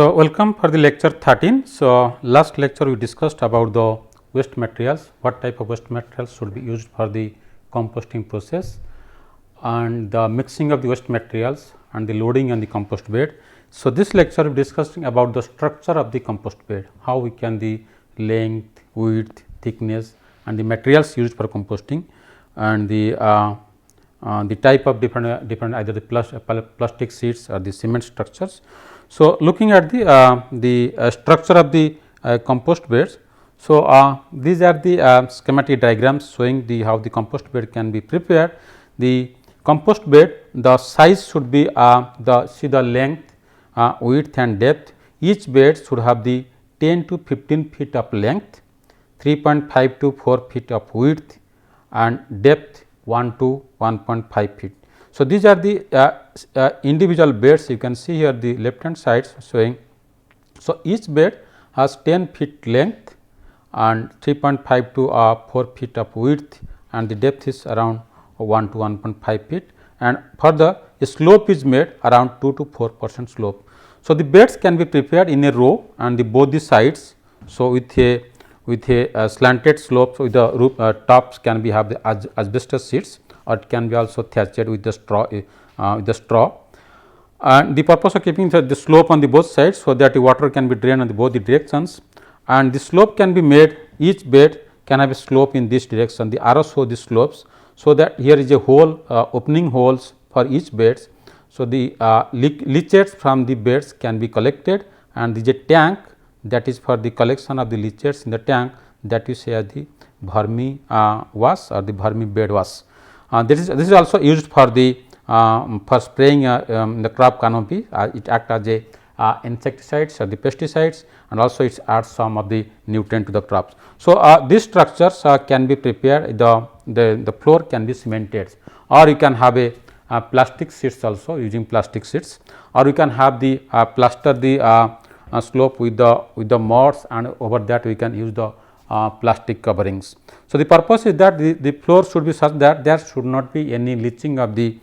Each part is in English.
So, welcome for the lecture 13. So, last lecture we discussed about the waste materials, what type of waste materials should be used for the composting process and the mixing of the waste materials and the loading on the compost bed. So, this lecture we discussing about the structure of the compost bed, how we can the length, width, thickness and the materials used for composting and the type of different either the plastic sheets or the cement structures. So, looking at the structure of the compost beds. So, these are the schematic diagrams showing the how the compost bed can be prepared. The compost bed, the size should be the length, width and depth. Each bed should have the 10 to 15 feet of length, 3.5 to 4 feet of width and depth 1 to 1.5 feet. So, these are the individual beds. You can see here the left hand side showing. So, each bed has 10 feet length and 3.5 to 4 feet of width and the depth is around 1 to 1.5 feet and further a slope is made around 2 to 4% slope. So, the beds can be prepared in a row and both the sides. So, with a slanted slope, so with the roof tops can be have the asbestos sheets or it can be also thatched with the straw. And the purpose of keeping the slope on the both sides, so that the water can be drained on the both the directions and the slope can be made, each bed can have a slope in this direction, the arrows show the slopes. So, that here is a hole opening holes for each beds. So, the leachates from the beds can be collected and there is a tank that is for the collection of the leachates in the tank, that is as the vermi wash or the vermi bed wash. This is also used for the for spraying the crop canopy. It acts as a insecticides or the pesticides and also it adds some of the nutrient to the crops. So, these structures can be prepared, the floor can be cemented or you can have a plastic sheets also using plastic sheets or you can have the plaster the slope with the moss and over that we can use the plastic coverings. So, the purpose is that the floor should be such that there should not be any leaching of the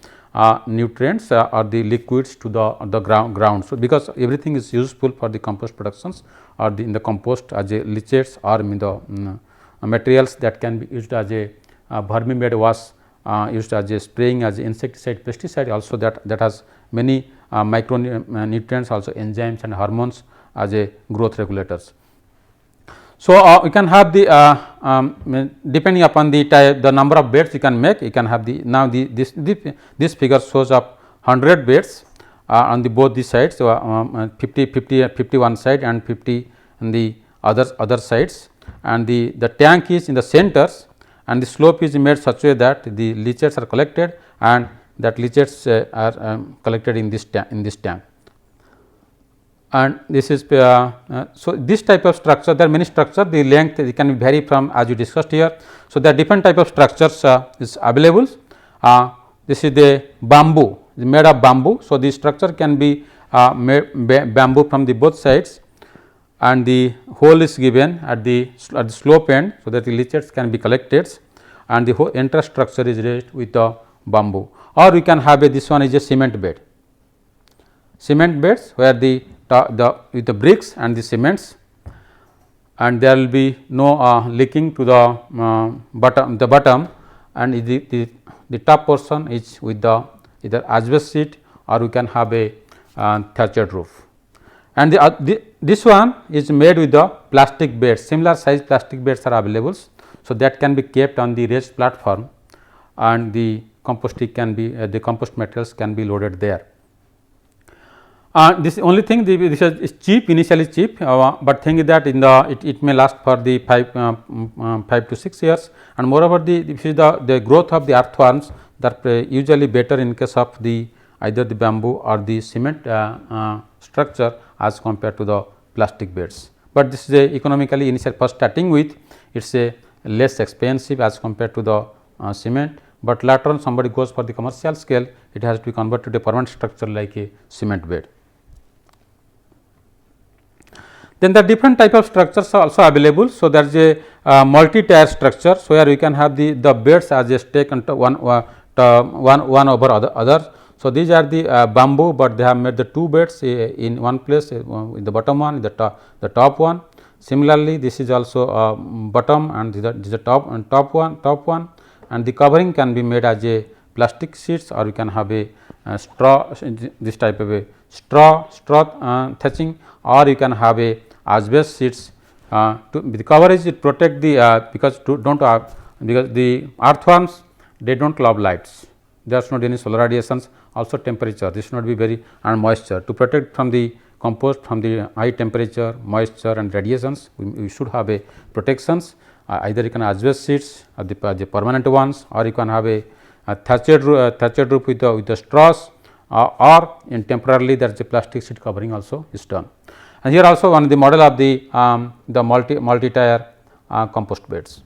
nutrients or the liquids to the ground. So, because everything is useful for the compost productions or in the compost as a leachates or in the materials that can be used as a vermi bed wash, used as a spraying as a insecticide, pesticide also that has many micronutrients, also enzymes and hormones as a growth regulators. So, you can have the depending upon the type, the number of beds you can make, you can have the now this figure shows up 100 beds on the both the sides. So, 50 one side and 50 on the other sides and the tank is in the centers and the slope is made such a way that the leachates are collected and that leachates are collected in this tank. And this is so this type of structure, there are many structure, the length it can vary from as you discussed here. So, there are different type of structures is available. This is the bamboo, made of bamboo. So, the structure can be made bamboo from the both sides and the hole is given at the slope end. So, that the leachates can be collected and the whole entire structure is raised with the bamboo or we can have this one is a cement bed. Cement beds where with the bricks and the cements and there will be no leaking to the bottom and the top portion is with the either asbestos sheet or we can have a thatched roof. And this one is made with the plastic beds, similar size plastic beds are available. So, that can be kept on the raised platform and the composting can be the compost materials can be loaded there. This only thing this is cheap, initially cheap, but thing is that in it may last for the 5 to 6 years and moreover this is the growth of the earthworms that usually better in case of the either the bamboo or the cement structure as compared to the plastic beds. But this is a economically initial first starting with it is a less expensive as compared to the cement, but later on somebody goes for the commercial scale, it has to be converted to a permanent structure like a cement bed. Then the different type of structures are also available. So, there is a multi-tier structure. So, where we can have the beds as a stack and one over other. So, these are the bamboo, but they have made the two beds in one place, in the bottom one, the top one. Similarly, this is also bottom and this is the top and top one, and the covering can be made as a plastic sheets, or you can have a straw, this type of a straw thatching, or you can have a asbestos sheets. To the coverage, it protect the because the earthworms, they do not love lights, there is not any solar radiations, also temperature, this should not be very, and moisture. To protect from the compost from the high temperature, moisture and radiations, we should have a protections, either you can asbestos sheets or the permanent ones, or you can have a thatched roof with the straws, or in temporarily there is a plastic sheet covering also is done. And here also one of the model of the multi tier compost beds.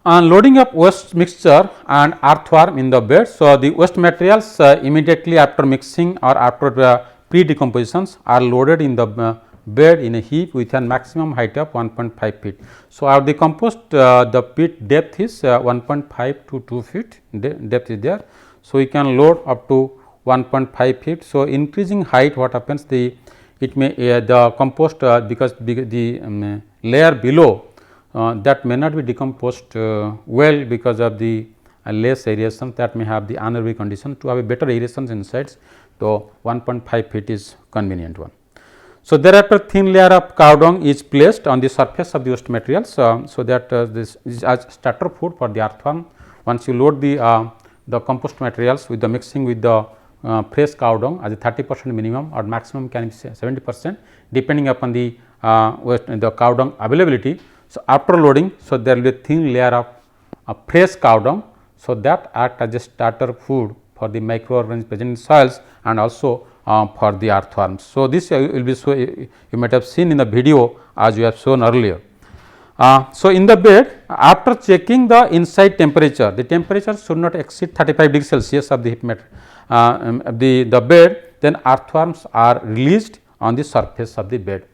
Loading up waste mixture and earthworm in the bed. So, the waste materials immediately after mixing or after pre decompositions are loaded in the bed in a heap with a maximum height of 1.5 feet. So, of the compost the pit depth is 1.5 to 2 feet depth is there. So, we can load up to 1.5 feet. So, increasing height, what happens, the compost because the layer below that may not be decomposed well because of the less aeration, that may have the anaerobic condition. To have a better aeration inside, so 1.5 feet is convenient one. So, thereafter thin layer of cow dung is placed on the surface of the waste materials, so that this is as starter food for the earthworm. Once you load the compost materials with the mixing with the fresh cow dung as a 30% minimum or maximum can be 70% depending upon the cow dung availability. So, after loading, so there will be a thin layer of fresh cow dung, so that act as a starter food for the microorganisms present in soils and also for the earthworms. So, this will be so you might have seen in the video as we have shown earlier. So, in the bed, after checking the inside temperature, the temperature should not exceed 35 degrees Celsius of the heap the bed, then earthworms are released on the surface of the bed.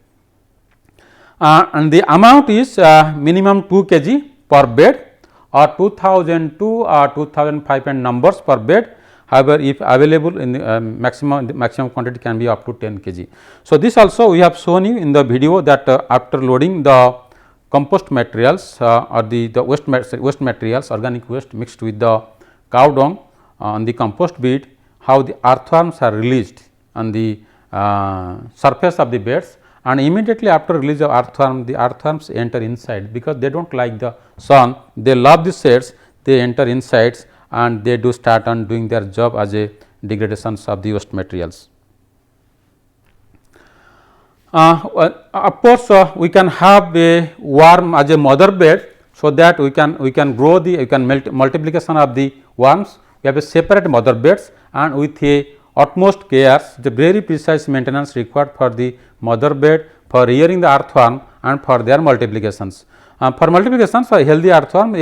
And the amount is minimum 2 kg per bed or 2002 or 2005 numbers per bed. However, if available in the maximum quantity can be up to 10 kg. So, this also we have shown you in the video that after loading the compost materials or the waste materials, organic waste mixed with the cow dung on the compost bed, how the earthworms are released on the surface of the beds, and immediately after release of earthworm, the earthworms enter inside because they do not like the sun, they love the shades, they enter inside and they do start on doing their job as a degradations of the waste materials. Of course, we can have a worm as a mother bed, so that we can grow the multiplication of the worms. We have a separate mother beds and with a utmost cares, the very precise maintenance required for the mother bed, for rearing the earthworm and for their multiplications. For multiplications, a healthy earthworm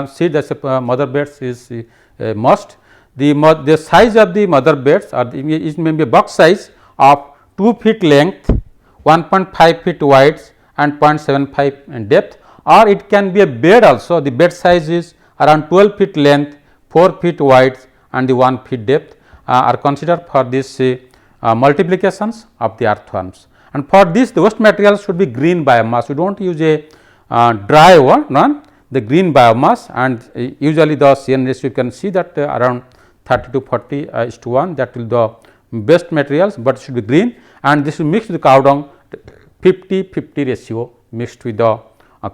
seed as a mother beds is a must. The size of the mother beds it may be a box size of 2 feet length, 1.5 feet wide and 0.75 depth, or it can be a bed also. The bed size is around 12 feet length, 4 feet wide and the 1 feet depth are considered for this multiplications of the earthworms. And for this, the waste material should be green biomass. We do not use a dry one, the green biomass, and usually the CN ratio you can see that around 30 to 40 is to 1, that will the best materials, but should be green, and this will mix with the cow dung 50-50 ratio mixed with the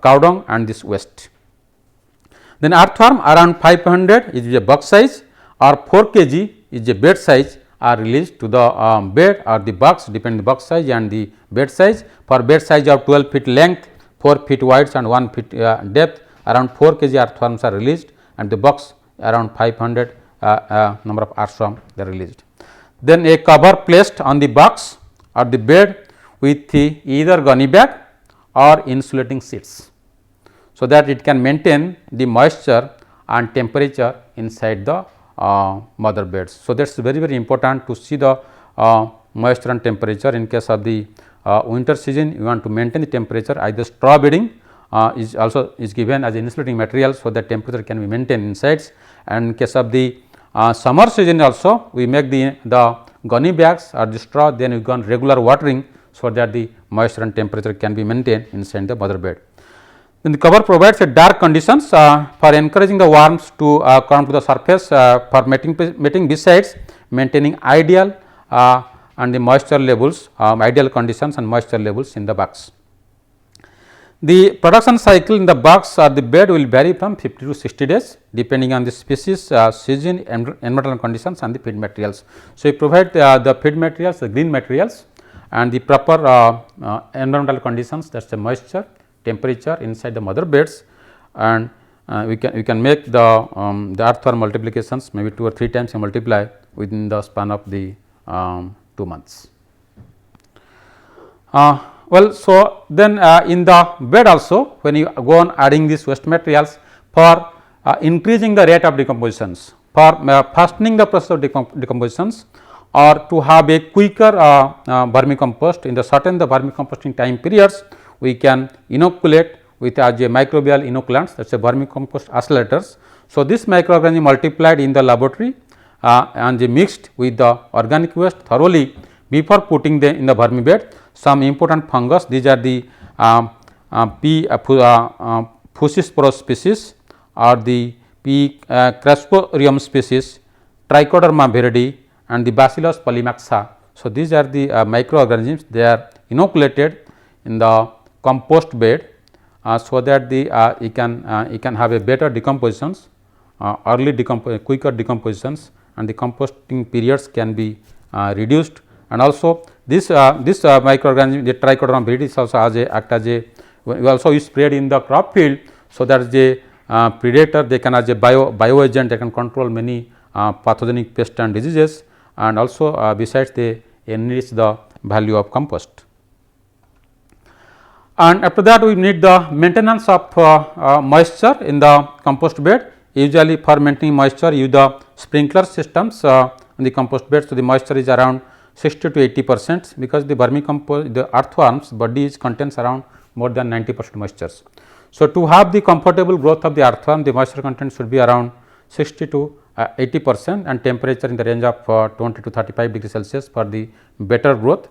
cow dung and this waste. Then earthworm around 500 is a box size or 4 kg is a bed size are released to the bed or the box, depending the box size and the bed size. For bed size of 12 feet length, 4 feet wide and 1 feet depth, around 4 kg earthworms are released, and the box around 500 number of earthworms they are released. Then a cover placed on the box or the bed with either gunny bag or insulating sheets, so that it can maintain the moisture and temperature inside the mother beds. So, that is very important to see the moisture and temperature. In case of the winter season, you want to maintain the temperature, either straw bedding is given as an insulating material, so that temperature can be maintained inside, and in case of the summer season also we make the gunny bags or the straw, then we go on regular watering, so that the moisture and temperature can be maintained inside the mother bed. Then the cover provides a dark conditions for encouraging the worms to come to the surface for mating, besides maintaining ideal and the moisture levels, ideal conditions and moisture levels in the box. The production cycle in the box or the bed will vary from 50 to 60 days depending on the species, season, environmental conditions and the feed materials. So, we provide the feed materials, the green materials and the proper environmental conditions, that is the moisture, temperature inside the mother beds, and we can make the earthworm multiplications maybe 2 or 3 times you multiply within the span of the 2 months. Well, so then in the bed also, when you go on adding these waste materials for increasing the rate of decompositions, for fastening the process of decompositions, or to have a quicker vermicompost in the certain the vermicomposting time periods, we can inoculate with as a microbial inoculants, that is a vermicompost accelerators. So, this microorganism multiplied in the laboratory and they mixed with the organic waste thoroughly before putting them in the vermi bed. Some important fungus, these are the P. Fusisporus species or the P. Crasporium species, Trichoderma viridi and the Bacillus polymaxa. So, these are the microorganisms, they are inoculated in the compost bed so that the you can have a better decompositions, quicker decompositions, and the composting periods can be reduced. And also this microorganism, the Trichoderma viridi also act as a, we also use sprayed in the crop field. So, that is a predator, they can as a bioagent, they can control many pathogenic pests and diseases, and also besides they enrich the value of compost. And after that we need the maintenance of moisture in the compost bed. Usually for maintaining moisture use the sprinkler systems in the compost bed. So, the moisture is around 60 to 80%, because the vermicompost, the earthworms body is contains around more than 90% moistures. So, to have the comfortable growth of the earthworm, the moisture content should be around 60 to 80% and temperature in the range of 20 to 35 degrees Celsius for the better growth.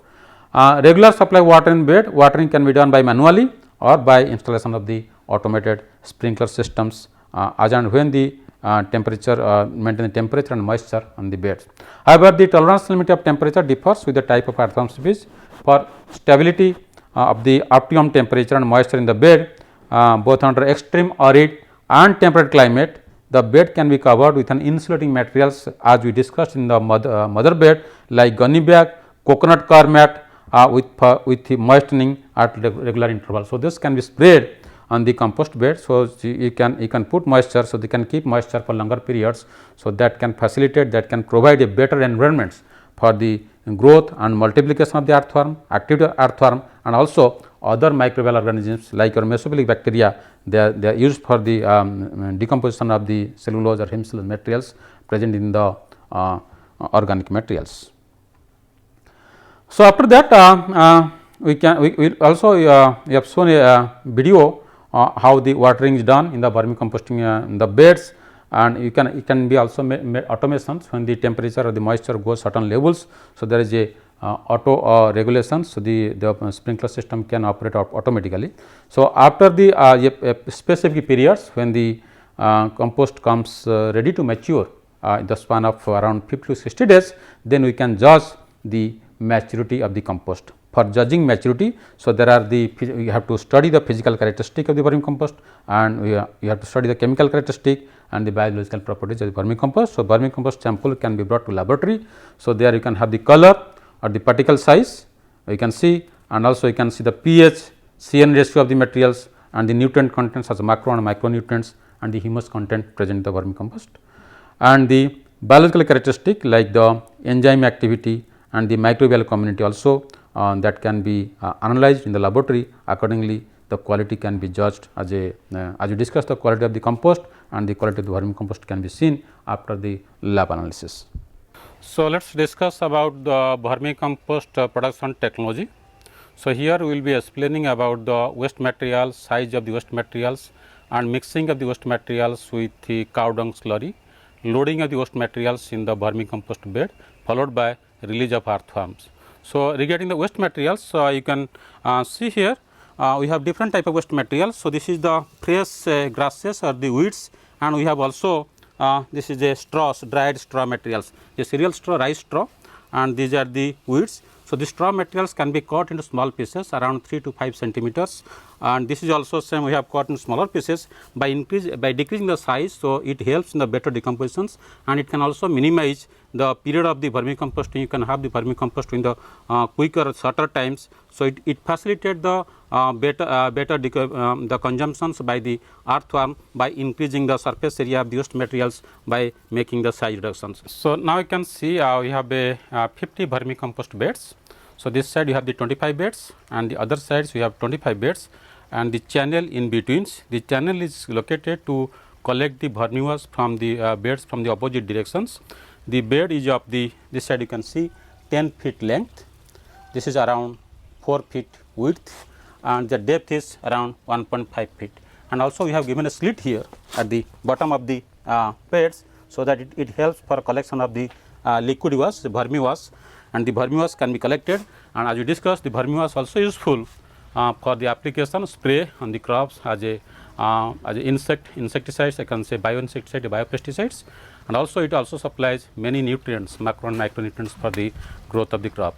Regular supply water in bed, watering can be done by manually or by installation of the automated sprinkler systems as and when the temperature maintain the temperature and moisture on the beds. However, the tolerance limit of temperature differs with the type of earthworm species. For stability of the optimum temperature and moisture in the bed, both under extreme arid and temperate climate, the bed can be covered with an insulating materials as we discussed in the mother bed, like gunny bag, coconut coir mat with the moistening at regular intervals. So, this can be sprayed on the compost bed. So, you can put moisture, so they can keep moisture for longer periods. So, that can facilitate, that can provide a better environments for the growth and multiplication of the earthworm, active earthworm, and also other microbial organisms like your mesophilic bacteria. They are used for the decomposition of the cellulose or hemicellulose materials present in the organic materials. So, after that we also we have shown a video how the watering is done in the vermicomposting in the beds, and it can be also automations when the temperature or the moisture goes certain levels. So, there is a auto regulation. So, the sprinkler system can operate automatically. So, after the specific periods when the compost comes ready to mature in the span of around 50 to 60 days, then we can judge the maturity of the compost. For judging maturity, so there are we have to study the physical characteristic of the vermicompost, and we have to study the chemical characteristic and the biological properties of the vermicompost. So, vermicompost sample can be brought to laboratory. So, there you can have the color or the particle size you can see, and also you can see the pH, CN ratio of the materials, and the nutrient contents as macro and micronutrients, and the humus content present in the vermicompost, and the biological characteristic like the enzyme activity and the microbial community also that can be analyzed in the laboratory. Accordingly, the quality can be judged as we discussed, the quality of the compost and the quality of the vermicompost can be seen after the lab analysis. So, let us discuss about the vermicompost production technology. So, here we will be explaining about the waste materials, size of the waste materials, and mixing of the waste materials with the cow dung slurry, loading of the waste materials in the vermicompost bed, followed by release of earthworms. So, regarding the waste materials, you can see here we have different type of waste materials. So, this is the fresh grasses or the weeds, and we have also this is a straws, dried straw materials, the cereal straw, rice straw, and these are the weeds. So, the straw materials can be cut into small pieces around 3 to 5 centimeters, and this is also same we have cut in smaller pieces by decreasing the size. So, it helps in the better decompositions, and it can also minimize the period of the vermicomposting. You can have the vermicompost in the quicker shorter times. So, it facilitates the better the consumptions by the earthworm by increasing the surface area of the waste materials by making the size reductions. So, now you can see we have a 50 vermicompost beds. So, this side you have the 25 beds, and the other sides we have 25 beds, and the channel in between. The channel is located to collect the vermiwash from the beds from the opposite directions. The bed is of the this side you can see 10 feet length, this is around 4 feet width, and the depth is around 1.5 feet, and also we have given a slit here at the bottom of the beds, so that it helps for collection of the liquid wash, the vermiwash, and the vermiwash can be collected. And as we discussed, the vermiwash also useful for the application spray on the crops as a insecticides, I can say bioinsecticide, biopesticides, and also it also supplies many nutrients, macro and micronutrients for the growth of the crop.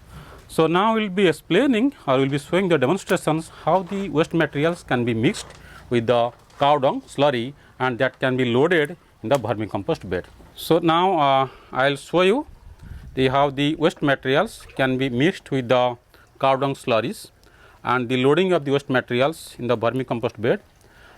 So, now we will be explaining or we will be showing the demonstrations how the waste materials can be mixed with the cow dung slurry, and that can be loaded in the vermicompost bed. So, now I will show you how the waste materials can be mixed with the cow dung slurries and the loading of the waste materials in the vermicompost bed.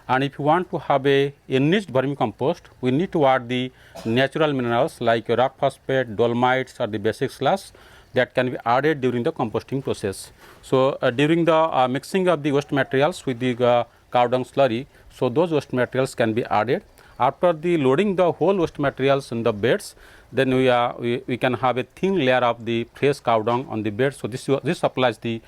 And if you want to have a enriched vermicompost, we need to add the natural minerals like rock phosphate, dolomites, or the basic sludge that can be added during the composting process. So, during the mixing of the waste materials with the cow dung slurry, so those waste materials can be added. After the loading the whole waste materials in the beds, then we can have a thin layer of the fresh cow dung on the bed. So, this supplies the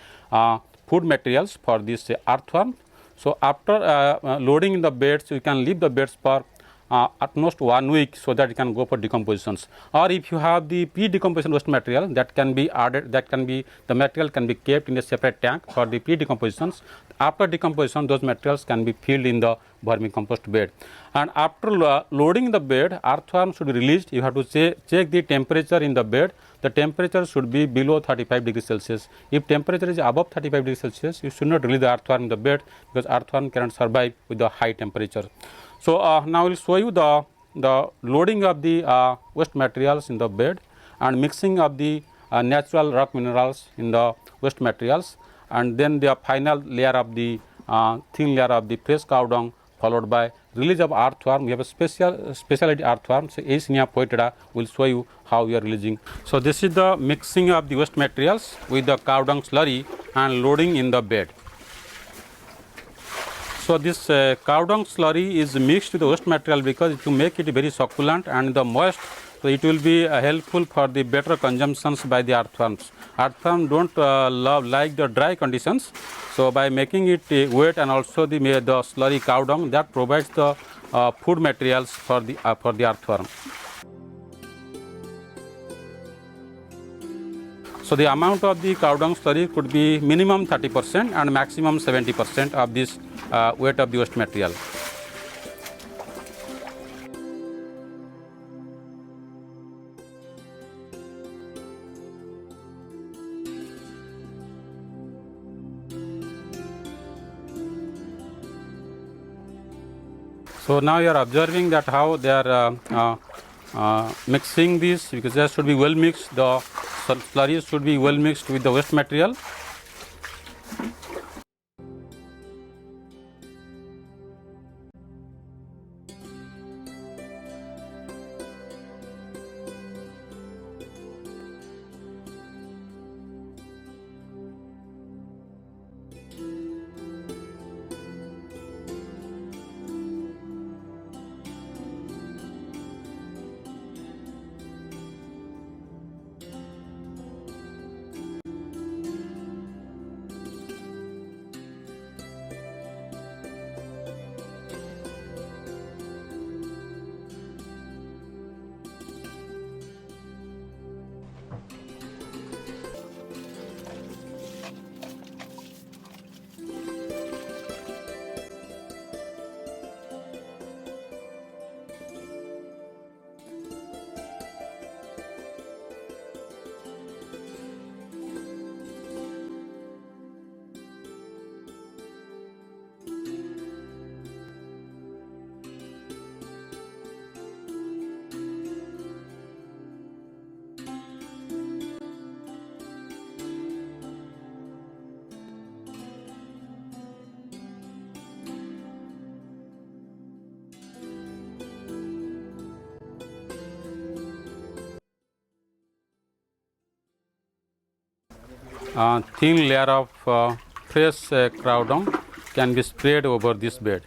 food materials for this earthworm. So, after loading in the beds, you can leave the beds for at most 1 week, so that it can go for decompositions. Or if you have the pre-decomposition waste material, that can be added, the material can be kept in a separate tank for the pre-decompositions. After decomposition, those materials can be filled in the vermicompost bed. And after loading the bed, earthworm should be released. You have to check the temperature in the bed. The temperature should be below 35 degrees Celsius. If temperature is above 35 degrees Celsius, you should not release the earthworm in the bed, because earthworm cannot survive with the high temperature. So, now I will show you the loading of the waste materials in the bed and mixing of the natural rock minerals in the waste materials, and then the final layer of the thin layer of the fresh cow dung, followed by release of earthworm. We have a specialty earthworm, so Eisenia poetida will show you how we are releasing. So, this is the mixing of the waste materials with the cow dung slurry and loading in the bed. So, this cow dung slurry is mixed with the waste material because to make it very succulent and the moist. So, it will be helpful for the better consumptions by the earthworms. Earthworms don't like the dry conditions. So, by making it wet and also the slurry cow dung, that provides the food materials for the earthworm. So, the amount of the cow dung slurry could be minimum 30% and maximum 70% of this weight of the waste material. So, now you are observing that how they are mixing this, because there should be well mixed, the slurries should be well mixed with the waste material. thin layer of fresh cow dung can be sprayed over this bed.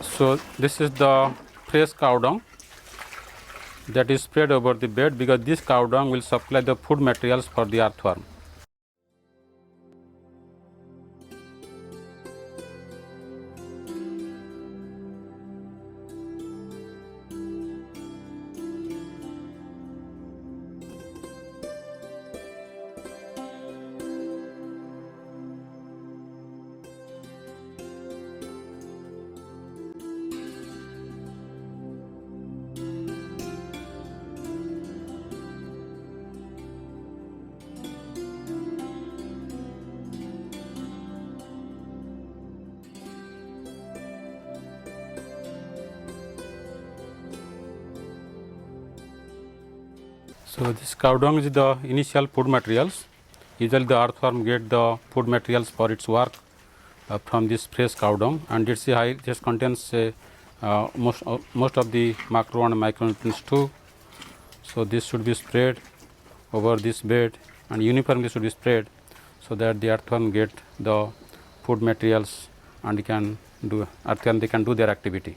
So, this is the fresh cow dung that is spread over the bed, because this cow dung will supply the food materials for the earthworm. So, this cow dung is the initial food materials. Usually the earthworm get the food materials for its work from this fresh cow dung, and it's high, just contains most of the macro and micronutrients too. So, this should be spread over this bed and uniformly should be spread, so that the earthworm get the food materials and they can do their activity.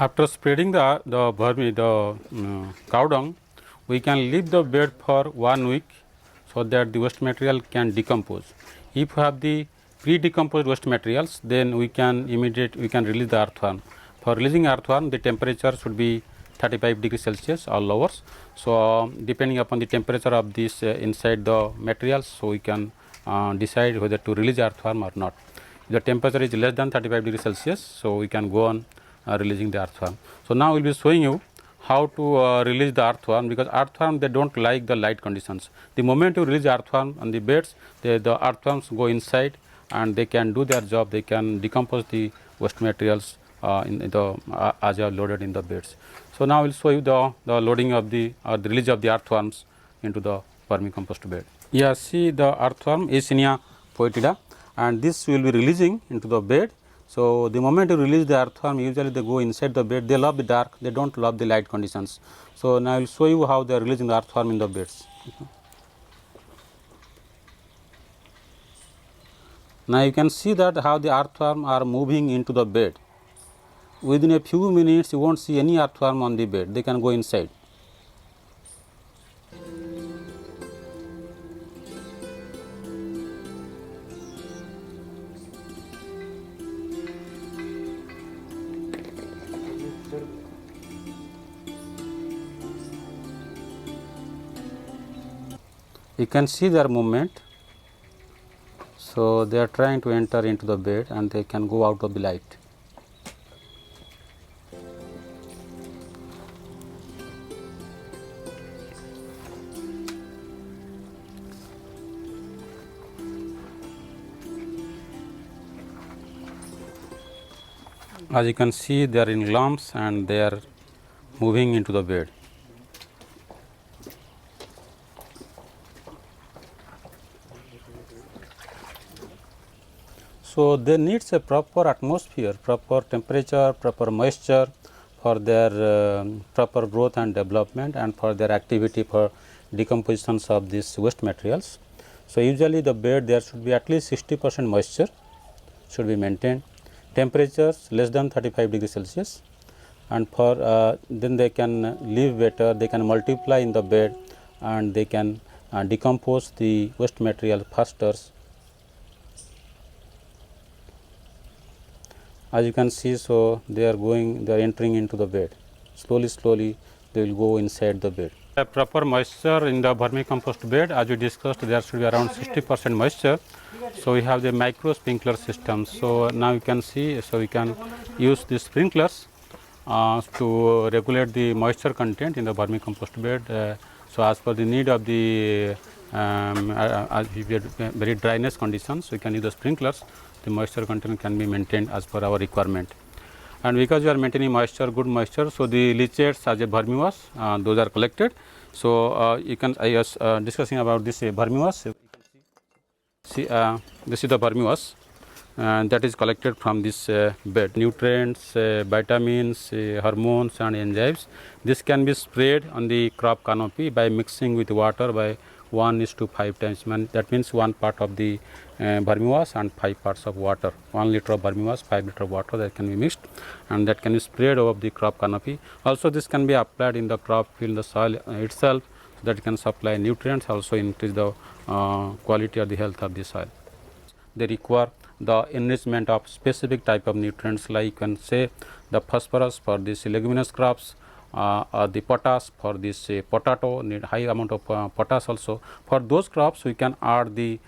After spreading the cow dung, we can leave the bed for 1 week, so that the waste material can decompose. If we have the pre-decomposed waste materials, then we can release the earthworm. For releasing earthworm, the temperature should be 35 degrees Celsius or lower. So, depending upon the temperature of this inside the materials, so we can decide whether to release earthworm or not. If the temperature is less than 35 degrees Celsius, so we can go on releasing the earthworm. So, now we will be showing you how to release the earthworm, because earthworm, they do not like the light conditions. The moment you release earthworm on the beds, the earthworms go inside and they can do their job. They can decompose the waste materials as you are loaded in the beds. So, now I will show you the loading of the release of the earthworms into the vermicompost bed. Yeah, see the earthworm Escherichia foetida, and this will be releasing into the bed. So, the moment you release the earthworm, usually they go inside the bed. They love the dark, they do not love the light conditions. So, now I will show you how they are releasing the earthworm in the beds. Now, you can see that how the earthworm are moving into the bed. Within a few minutes, you will not see any earthworm on the bed, they can go inside. You can see their movement. So, they are trying to enter into the bed and they can go out of the light. As you can see, they are in lumps and they are moving into the bed. So, they needs a proper atmosphere, proper temperature, proper moisture for their proper growth and development, and for their activity for decompositions of these waste materials. So, usually the bed, there should be at least 60% moisture should be maintained, temperatures less than 35 degrees Celsius, and for then they can live better, they can multiply in the bed and they can decompose the waste material faster. As you can see, so they are entering into the bed. Slowly they will go inside the bed. A proper moisture in the vermicompost bed, as we discussed, there should be around 60% moisture. So, we have the micro sprinkler system. So, now you can see, so we can use the sprinklers to regulate the moisture content in the vermicompost bed. So, as per the need of the very dryness conditions, we can use the sprinklers. The moisture content can be maintained as per our requirement. And because we are maintaining moisture, good moisture, so the leachates as a vermiwash, those are collected. So, you can I was discussing about this vermiwash. You can see this is the vermiwash and that is collected from this bed. Nutrients, vitamins, hormones and enzymes. This can be sprayed on the crop canopy by mixing with water by 1:5 times. That means 1 part of the vermiwash and 5 parts of water. 1 liter of vermiwash, 5 liter of water that can be mixed and that can be sprayed over the crop canopy. Also this can be applied in the crop field, the soil itself, so that it can supply nutrients, also increase the quality or the health of the soil. They require the enrichment of specific type of nutrients, like you can say the phosphorus for these leguminous crops, or the potash for this potato, need high amount of potash also. For those crops we can add the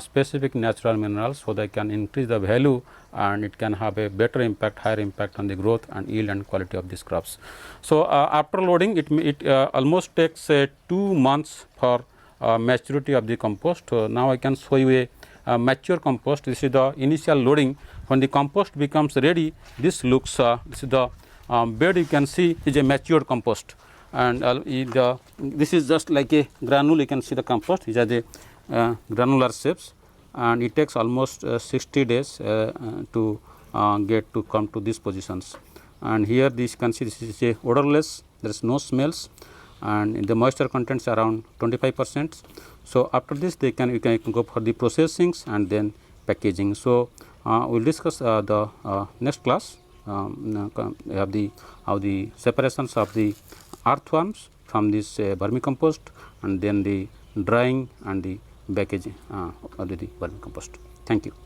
specific natural minerals, so they can increase the value and it can have a better impact, higher impact on the growth and yield and quality of these crops. So, after loading it almost takes 2 months for maturity of the compost. Now I can show you a mature compost. This is the initial loading. When the compost becomes ready, this looks this is the bed, you can see is a matured compost, and this is just like a granule. You can see the compost, these are the granular shapes, and it takes almost 60 days to get to come to these positions. And here this you can see this is a odorless, there is no smells, and the moisture contents around 25%. So, after this you can go for the processings and then packaging. So, we will discuss the next class have the how the separations of the earthworms from this vermicompost, and then the drying and the packaging of the vermicompost. Thank you.